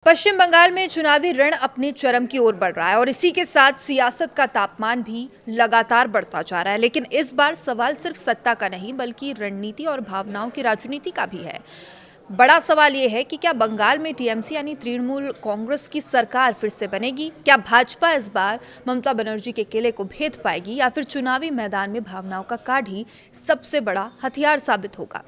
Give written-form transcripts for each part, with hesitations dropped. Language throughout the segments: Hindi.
पश्चिम बंगाल में चुनावी रण अपने चरम की ओर बढ़ रहा है और इसी के साथ सियासत का तापमान भी लगातार बढ़ता जा रहा है। लेकिन इस बार सवाल सिर्फ सत्ता का नहीं बल्कि रणनीति और भावनाओं की राजनीति का भी है। बड़ा सवाल ये है कि क्या बंगाल में टीएमसी यानी तृणमूल कांग्रेस की सरकार फिर से बनेगी? क्या भाजपा इस बार ममता बनर्जी के किले को भेद पाएगी या फिर चुनावी मैदान में भावनाओं का कार्ड ही सबसे बड़ा हथियार साबित होगा?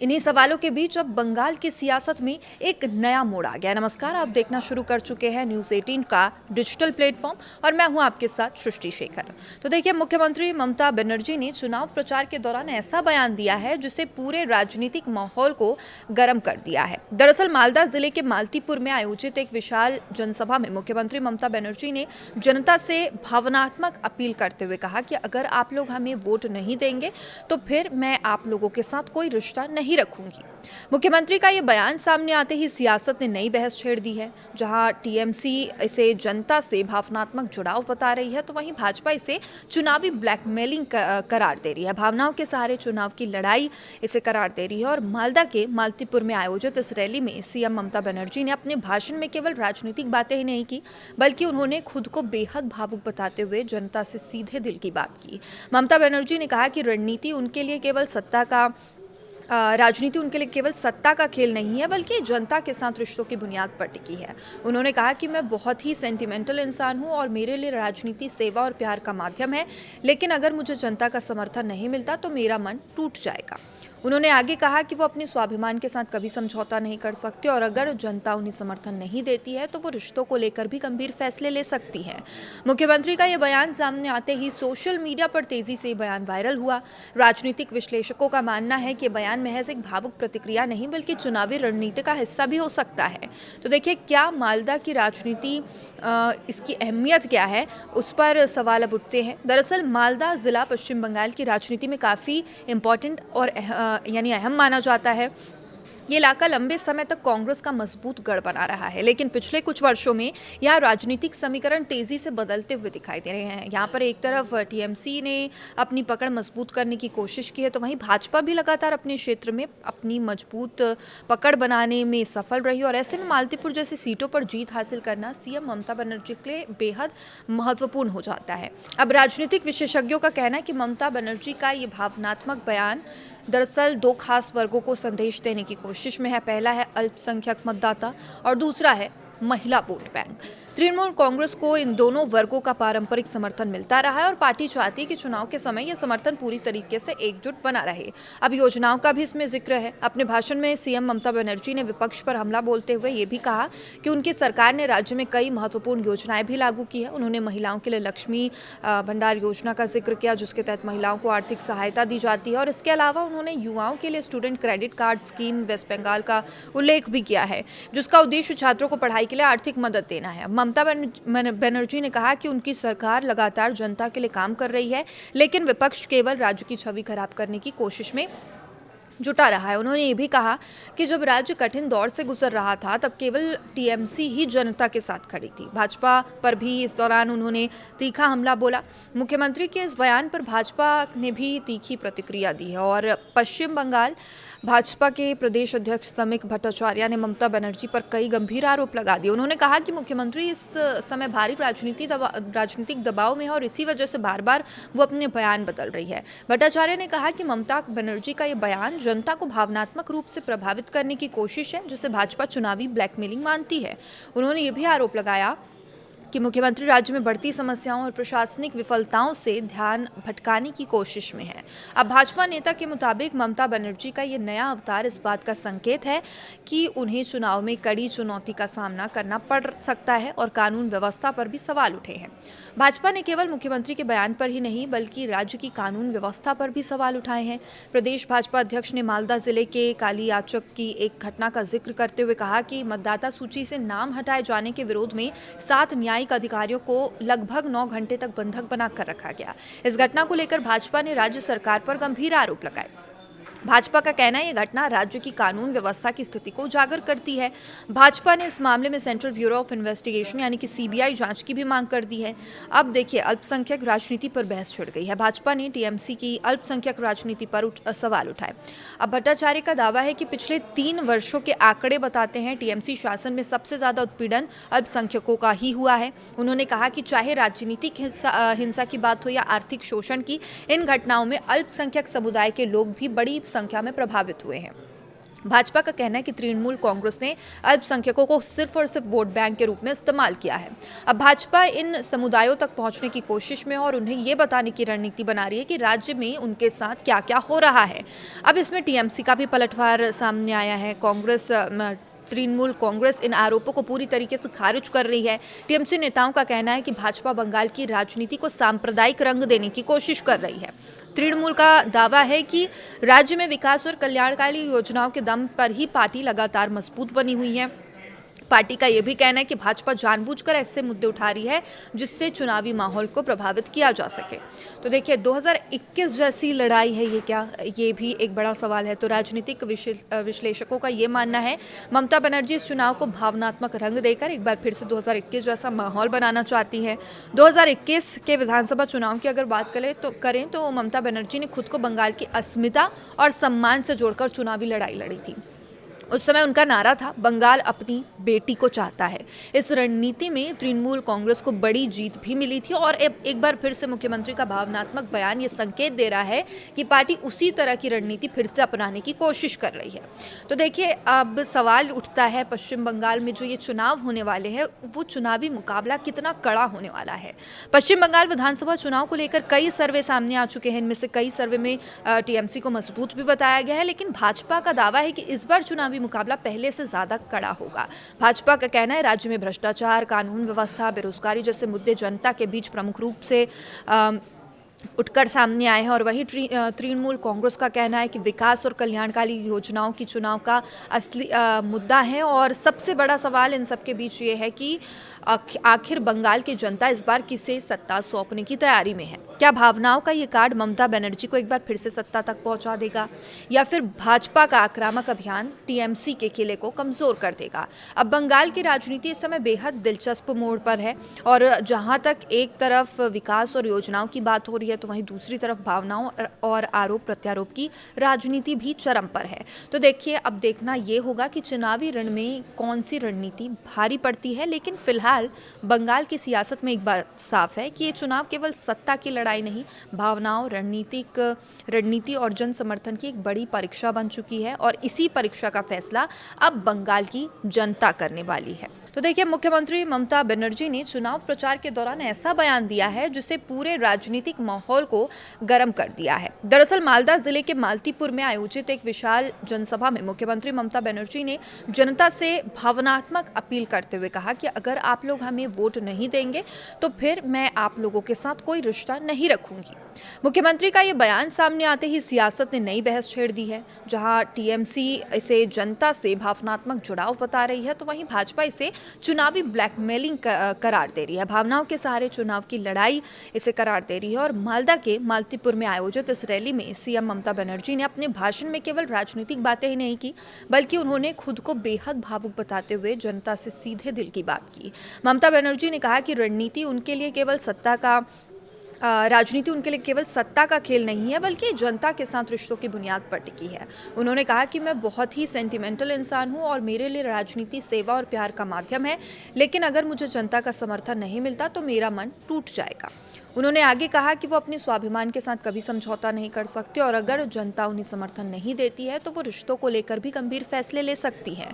इन्हीं सवालों के बीच अब बंगाल की सियासत में एक नया मोड़ आ गया। नमस्कार, आप देखना शुरू कर चुके हैं न्यूज़ 18 का डिजिटल प्लेटफॉर्म और मैं हूं आपके साथ सृष्टि शेखर। तो देखिए, मुख्यमंत्री ममता बनर्जी ने चुनाव प्रचार के दौरान ऐसा बयान दिया है जिसे पूरे राजनीतिक माहौल को गर्म कर दिया है। दरअसल मालदा जिले के मालतीपुर में आयोजित एक विशाल जनसभा में मुख्यमंत्री ममता बनर्जी ने जनता से भावनात्मक अपील करते हुए कहा कि अगर आप लोग हमें वोट नहीं देंगे तो फिर मैं आप लोगों के साथ कोई रिश्ता नहीं रखूंगी। मुख्यमंत्री का यह बयान सामने आते ही सियासत ने नई बहस छेड़ दी है। जहां टीएमसी इसे जनता से भावनात्मक जुड़ाव बता रही है तो वहीं भाजपा इसे चुनावी ब्लैकमेलिंग करार दे रही है। भावनाओं के सहारे चुनाव की लड़ाई इसे करार दे रही है। और मालदा के मालतीपुर में आयोजित इस रैली में सीएम ममता बनर्जी ने अपने भाषण में केवल राजनीतिक बातें ही नहीं की बल्कि उन्होंने खुद को बेहद भावुक बताते हुए जनता से सीधे दिल की बात की। ममता बनर्जी ने कहा कि राजनीति उनके लिए केवल सत्ता का खेल नहीं है बल्कि जनता के साथ रिश्तों की बुनियाद पर टिकी है। उन्होंने कहा कि मैं बहुत ही सेंटिमेंटल इंसान हूं और मेरे लिए राजनीति सेवा और प्यार का माध्यम है, लेकिन अगर मुझे जनता का समर्थन नहीं मिलता तो मेरा मन टूट जाएगा। उन्होंने आगे कहा कि वो अपने स्वाभिमान के साथ कभी समझौता नहीं कर सकते और अगर जनता उन्हें समर्थन नहीं देती है तो वो रिश्तों को लेकर भी गंभीर फैसले ले सकती है। मुख्यमंत्री का यह बयान सामने आते ही सोशल मीडिया पर तेजी से बयान वायरल हुआ। राजनीतिक विश्लेषकों का मानना है कि बयान महज एक भावुक प्रतिक्रिया नहीं बल्कि चुनावी रणनीति का हिस्सा भी हो सकता है। तो देखिए, क्या मालदा की राजनीति इसकी अहमियत क्या है, उस पर सवाल अब उठते हैं। दरअसल मालदा जिला पश्चिम बंगाल की राजनीति में काफ़ी इम्पोर्टेंट और यानी अहम माना जाता है। ये इलाका लंबे समय तक कांग्रेस का मजबूत गढ़ बना रहा है, लेकिन पिछले कुछ वर्षों में यह राजनीतिक समीकरण तेजी से बदलते हुए दिखाई दे रहे हैं। यहाँ पर एक तरफ टीएमसी ने अपनी पकड़ मजबूत करने की कोशिश की है तो वहीं भाजपा भी लगातार अपने क्षेत्र में अपनी मजबूत पकड़ बनाने में सफल रही और ऐसे में मालतीपुर जैसी सीटों पर जीत हासिल करना सीएम ममता बनर्जी के लिए बेहद महत्वपूर्ण हो जाता है। अब राजनीतिक विशेषज्ञों का कहना है कि ममता बनर्जी का ये भावनात्मक बयान दरअसल दो खास वर्गों को संदेश देने की कोशिश में है। पहला है अल्पसंख्यक मतदाता और दूसरा है महिला वोट बैंक। तृणमूल कांग्रेस को इन दोनों वर्गों का पारंपरिक समर्थन मिलता रहा है और पार्टी चाहती है कि चुनाव के समय यह समर्थन पूरी तरीके से एकजुट बना रहे। अब योजनाओं का भी इसमें जिक्र है। अपने भाषण में सीएम ममता बनर्जी ने विपक्ष पर हमला बोलते हुए ये भी कहा कि उनकी सरकार ने राज्य में कई महत्वपूर्ण योजनाएं भी लागू की है। उन्होंने महिलाओं के लिए लक्ष्मी भंडार योजना का जिक्र किया जिसके तहत महिलाओं को आर्थिक सहायता दी जाती है और इसके अलावा उन्होंने युवाओं के लिए student credit card scheme West Bengal का उल्लेख भी किया है जिसका उद्देश्य छात्रों को पढ़ाई के लिए आर्थिक मदद देना है। ममता बनर्जी ने कहा कि उनकी सरकार लगातार जनता के लिए काम कर रही है, लेकिन विपक्ष केवल राज्य की छवि खराब करने की कोशिश में जुटा रहा है। उन्होंने ये भी कहा कि जब राज्य कठिन दौर से गुजर रहा था तब केवल टीएमसी ही जनता के साथ खड़ी थी। भाजपा पर भी इस दौरान उन्होंने तीखा हमला बोला। मुख्यमंत्री के इस बयान पर भाजपा ने भी तीखी प्रतिक्रिया दी है और पश्चिम बंगाल भाजपा के प्रदेश अध्यक्ष समीक भट्टाचार्य ने ममता बनर्जी पर कई गंभीर आरोप लगा दिए। उन्होंने कहा कि मुख्यमंत्री इस समय भारी राजनीतिक दबाव में है और इसी वजह से बार बार वो अपने बयान बदल रही है। भट्टाचार्य ने कहा कि ममता बनर्जी का ये बयान जनता को भावनात्मक रूप से प्रभावित करने की कोशिश है जिसे भाजपा चुनावी ब्लैकमेलिंग मानती है। उन्होंने ये भी आरोप लगाया कि मुख्यमंत्री राज्य में बढ़ती समस्याओं और प्रशासनिक विफलताओं से ध्यान भटकाने की कोशिश में है। अब भाजपा नेता के मुताबिक ममता बनर्जी का ये नया अवतार इस बात का संकेत है कि उन्हें चुनाव में कड़ी चुनौती का सामना करना पड़ सकता है और कानून व्यवस्था पर भी सवाल उठे हैं। भाजपा ने केवल मुख्यमंत्री के बयान पर ही नहीं बल्कि राज्य की कानून व्यवस्था पर भी सवाल उठाए हैं। प्रदेश भाजपा अध्यक्ष ने मालदा जिले के कालियाचक की एक घटना का जिक्र करते हुए कहा कि मतदाता सूची से नाम हटाए जाने के विरोध में 7 न्यायिक अधिकारियों को लगभग 9 घंटे तक बंधक बनाकर रखा गया। इस घटना को लेकर भाजपा ने राज्य सरकार पर गंभीर आरोप लगाए। भाजपा का कहना है ये घटना राज्य की कानून व्यवस्था की स्थिति को उजागर करती है। भाजपा ने इस मामले में सेंट्रल ब्यूरो ऑफ इन्वेस्टिगेशन यानी कि सीबीआई जांच की भी मांग कर दी है। अब देखिए, अल्पसंख्यक राजनीति पर बहस छिड़ गई है। भाजपा ने टीएमसी की अल्पसंख्यक राजनीति पर सवाल उठाए। अब भट्टाचार्य का दावा है कि पिछले 3 वर्षों के आंकड़े बताते हैं टीएमसी शासन में सबसे ज्यादा उत्पीड़न अल्पसंख्यकों का ही हुआ है। उन्होंने कहा कि चाहे राजनीतिक हिंसा की बात हो या आर्थिक शोषण की, इन घटनाओं में अल्पसंख्यक समुदाय के लोग भी बड़ी संख्या में प्रभावित हुए हैं। भाजपा का कहना है कि तृणमूल कांग्रेस ने अल्पसंख्यकों को सिर्फ और सिर्फ वोट बैंक के रूप में इस्तेमाल किया है। अब भाजपा इन समुदायों तक पहुंचने की कोशिश में और उन्हें ये बताने की रणनीति बना रही है कि राज्य में उनके साथ क्या क्या हो रहा है। अब इसमें टीएमसी का भी पलटवार सामने आया है। तृणमूल कांग्रेस इन आरोपों को पूरी तरीके से खारिज कर रही है। टीएमसी नेताओं का कहना है कि भाजपा बंगाल की राजनीति को सांप्रदायिक रंग देने की कोशिश कर रही है। तृणमूल का दावा है कि राज्य में विकास और कल्याणकारी योजनाओं के दम पर ही पार्टी लगातार मजबूत बनी हुई है। पार्टी का यह भी कहना है कि भाजपा जानबूझकर ऐसे मुद्दे उठा रही है जिससे चुनावी माहौल को प्रभावित किया जा सके। तो देखिए, 2021 जैसी लड़ाई है ये क्या? ये भी एक बड़ा सवाल है। तो राजनीतिक विश्लेषकों का ये मानना है ममता बनर्जी इस चुनाव को भावनात्मक रंग देकर एक बार फिर से 2021 जैसा माहौल बनाना चाहती है। 2021 के विधानसभा चुनाव की अगर बात करें तो ममता बनर्जी ने खुद को बंगाल की अस्मिता और सम्मान से जोड़कर चुनावी लड़ाई लड़ी थी। उस समय उनका नारा था, बंगाल अपनी बेटी को चाहता है। इस रणनीति में तृणमूल कांग्रेस को बड़ी जीत भी मिली थी और एक बार फिर से मुख्यमंत्री का भावनात्मक बयान ये संकेत दे रहा है कि पार्टी उसी तरह की रणनीति फिर से अपनाने की कोशिश कर रही है। तो देखिए, अब सवाल उठता है पश्चिम बंगाल में जो ये चुनाव होने वाले हैं वो चुनावी मुकाबला कितना कड़ा होने वाला है। पश्चिम बंगाल विधानसभा चुनाव को लेकर कई सर्वे सामने आ चुके हैं। इनमें से कई सर्वे में टीएमसी को मजबूत भी बताया गया है, लेकिन भाजपा का दावा है कि इस बार चुनावी मुकाबला पहले से ज्यादा कड़ा होगा। भाजपा का कहना है राज्य में भ्रष्टाचार, कानून व्यवस्था, बेरोजगारी जैसे मुद्दे जनता के बीच प्रमुख रूप से उठकर सामने आए हैं और वहीं तृणमूल कांग्रेस का कहना है कि विकास और कल्याणकारी योजनाओं की चुनाव का असली मुद्दा है। और सबसे बड़ा सवाल इन सब के बीच ये है कि आखिर बंगाल की जनता इस बार किसे सत्ता सौंपने की तैयारी में है। क्या भावनाओं का ये कार्ड ममता बनर्जी को एक बार फिर से सत्ता तक पहुंचा देगा या फिर भाजपा का आक्रामक अभियान टीएमसी के किले को कमजोर कर देगा? अब बंगाल की राजनीति इस समय बेहद दिलचस्प मोड़ पर है और जहां तक एक तरफ विकास और योजनाओं की बात हो रही है तो वहीं दूसरी तरफ भावनाओं और आरोप प्रत्यारोप की राजनीति भी चरम पर है। तो देखिए, अब देखना ये होगा कि चुनावी रण में कौन सी रणनीति भारी पड़ती है। लेकिन फिलहाल बंगाल की सियासत में एक बात साफ है कि ये चुनाव केवल सत्ता की लड़ाई नहीं, भावनाओं, रणनीति और जन समर्थन की एक बड़ी परीक्षा बन चुकी है और इसी परीक्षा का फैसला अब बंगाल की जनता करने वाली है। तो देखिए, मुख्यमंत्री ममता बनर्जी ने चुनाव प्रचार के दौरान ऐसा बयान दिया है जिससे पूरे राजनीतिक माहौल को गर्म कर दिया है। दरअसल मालदा जिले के मालतीपुर में आयोजित एक विशाल जनसभा में मुख्यमंत्री ममता बनर्जी ने जनता से भावनात्मक अपील करते हुए कहा कि अगर आप लोग हमें वोट नहीं देंगे तो फिर मैं आप लोगों के साथ कोई रिश्ता नहीं रखूंगी। मुख्यमंत्री का ये बयान सामने आते ही सियासत ने नई बहस छेड़ दी है। जहां टीएमसी इसे जनता से भावनात्मक जुड़ाव बता रही है तो वहीं भाजपा इसे चुनावी ब्लैकमेलिंग करार दे रही है। भावनाओं के सहारे चुनाव की लड़ाई इसे करार दे रही है। और मालदा के मालतीपुर में आयोजित इस रैली में सीएम ममता बनर्जी ने अपने भाषण में केवल राजनीतिक बातें ही नहीं की बल्कि उन्होंने खुद को बेहद भावुक बताते हुए जनता से सीधे दिल की बात की। ममता बनर्जी ने कहा कि राजनीति उनके लिए केवल सत्ता का खेल नहीं है बल्कि जनता के साथ रिश्तों की बुनियाद पर टिकी है। उन्होंने कहा कि मैं बहुत ही सेंटिमेंटल इंसान हूं और मेरे लिए राजनीति सेवा और प्यार का माध्यम है, लेकिन अगर मुझे जनता का समर्थन नहीं मिलता तो मेरा मन टूट जाएगा। उन्होंने आगे कहा कि वो अपने स्वाभिमान के साथ कभी समझौता नहीं कर सकते और अगर जनता उन्हें समर्थन नहीं देती है तो वो रिश्तों को लेकर भी गंभीर फैसले ले सकती है।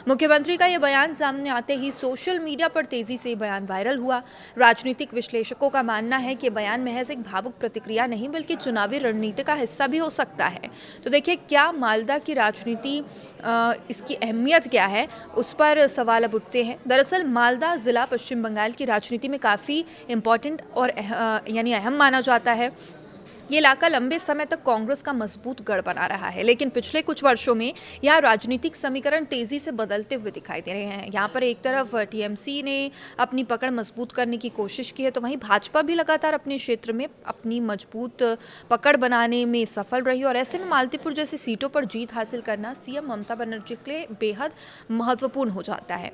मुख्यमंत्री का ये बयान सामने आते ही सोशल मीडिया पर तेजी से बयान वायरल हुआ। राजनीतिक विश्लेषकों का मानना है कि बयान महज एक भावुक प्रतिक्रिया नहीं बल्कि चुनावी रणनीति का हिस्सा भी हो सकता है। तो देखिए, क्या मालदा की राजनीति इसकी अहमियत क्या है, उस पर सवाल अब उठते हैं। दरअसल मालदा जिला पश्चिम बंगाल की राजनीति में काफ़ी इम्पोर्टेंट और यानी अहम माना जाता है। ये इलाका लंबे समय तक कांग्रेस का मजबूत गढ़ बना रहा है, लेकिन पिछले कुछ वर्षों में यहाँ राजनीतिक समीकरण तेजी से बदलते हुए दिखाई दे रहे हैं। यहाँ पर एक तरफ टीएमसी ने अपनी पकड़ मजबूत करने की कोशिश की है, तो वहीं भाजपा भी लगातार अपने क्षेत्र में अपनी मजबूत पकड़ बनाने में सफल रही, और ऐसे में मालतीपुर जैसी सीटों पर जीत हासिल करना सीएम ममता बनर्जी के लिए बेहद महत्वपूर्ण हो जाता है।